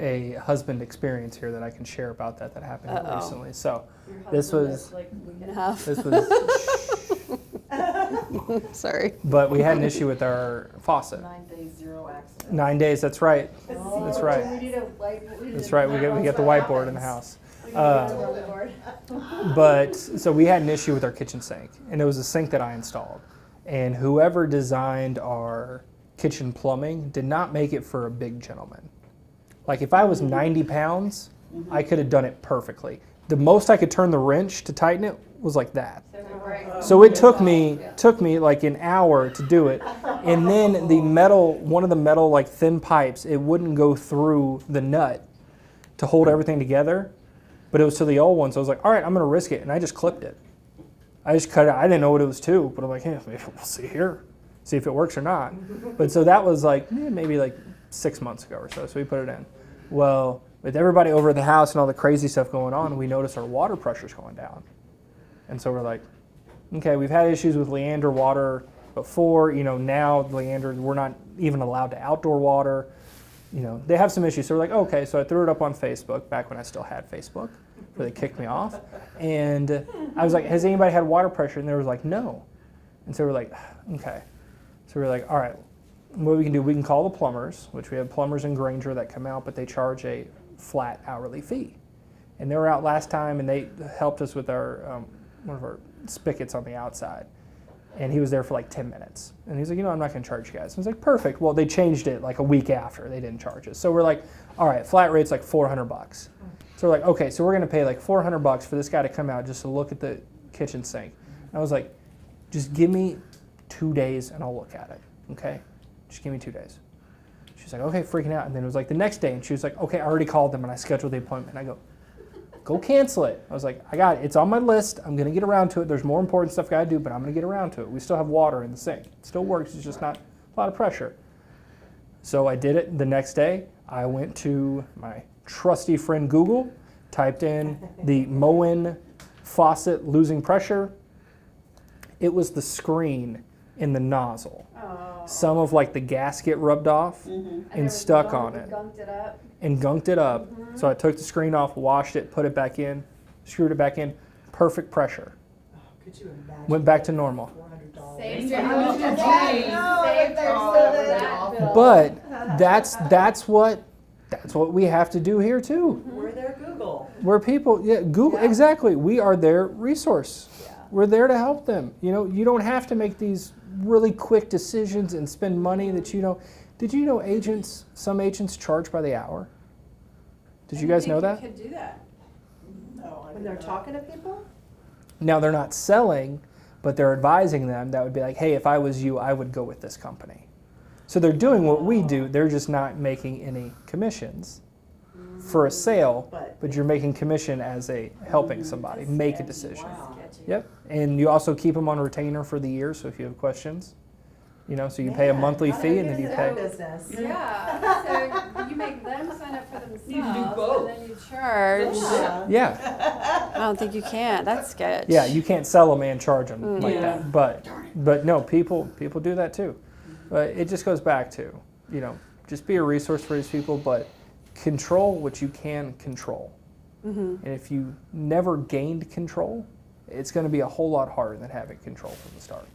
a husband experience here that I can share about that happened recently. So Your this husband was that's like a week and a half. this was Sorry. but we had an issue with our faucet. 9 days, 0 accidents. 9 days, that's right. Oh, That's right. We need a whiteboard. That's right. We get the whiteboard in the house. We need a whiteboard. But so we had an issue with our kitchen sink, and it was a sink that I installed. And whoever designed our kitchen plumbing did not make it for a big gentleman. Like if I was 90 pounds, I could have done it perfectly. The most I could turn the wrench to tighten it was like that. So it took me like an hour to do it. And then one of the metal like thin pipes, it wouldn't go through the nut to hold everything together. But it was to the old one, so I was like, all right, I'm gonna risk it. And I just clipped it. I just cut it. I didn't know what it was to, but I'm like, hey, maybe we'll see here. See if it works or not. But so that was like maybe like 6 months ago or so. So we put it in. Well, with everybody over at the house and all the crazy stuff going on, we noticed our water pressure's going down. And so we're like, okay, we've had issues with Leander water before. Now Leander, we're not even allowed to outdoor water. They have some issues. So we're like, okay. So I threw it up on Facebook back when I still had Facebook, before they kicked me off. And I was like, has anybody had water pressure? And they were like, no. And so we're like, okay. So we're like, all right, what we can do, we can call the plumbers, which we have plumbers in Granger that come out, but they charge a flat hourly fee. And they were out last time, and they helped us with our one of our spigots on the outside. And he was there for like 10 minutes. And he's like, I'm not going to charge you guys. And I was like, perfect. Well, they changed it like a week after. They didn't charge us. So we're like, all right, flat rate's like $400. So we're like, okay, so we're going to pay like $400 for this guy to come out just to look at the kitchen sink. And I was like, just give me 2 days and I'll look at it, okay? Just give me 2 days. She's like, okay, freaking out. And then it was like the next day, and she was like, okay, I already called them and I scheduled the appointment. And I go cancel it. I was like, I got it. It's on my list. I'm going to get around to it. There's more important stuff I got to do, but I'm going to get around to it. We still have water in the sink. It still works. It's just not a lot of pressure. So I did it the next day. I went to my trusty friend Google, typed in the Moen faucet losing pressure. It was the screen in the nozzle. Oh. Some of like the gasket rubbed off and stuck on it. Gunked it up. So I took the screen off, washed it, put it back in, screwed it back in. Perfect pressure. Could you imagine? Went back to normal. Saved But that's what we have to do here too. We're their Google. We're people, Google, Yeah. exactly. We are their resource. Yeah. We're there to help them. You don't have to make these really quick decisions and spend money that you know. Did you know some agents charge by the hour? Did you guys know that? You could do that No, I when they're did not. talking to people. Now they're not selling, but they're advising them. That would be like, hey, if I was you, I would go with this company. So they're doing what we do. They're just not making any commissions for a sale, but you're making commission as a helping somebody make a decision. Wow. Yep. And you also keep them on retainer for the year. So if you have questions, so you pay a Man, monthly how do fee we and then get you into pay. that business? Yeah, so you make them sign up for themselves, You can do both. and then you charge. Yeah. Yeah. I don't think you can. That's sketch. Yeah, you can't sell them and charge them like Yeah. that. But no, people do that too. But it just goes back to, just be a resource for these people, but control what you can control. And if you never gained control, it's going to be a whole lot harder than having control from the start.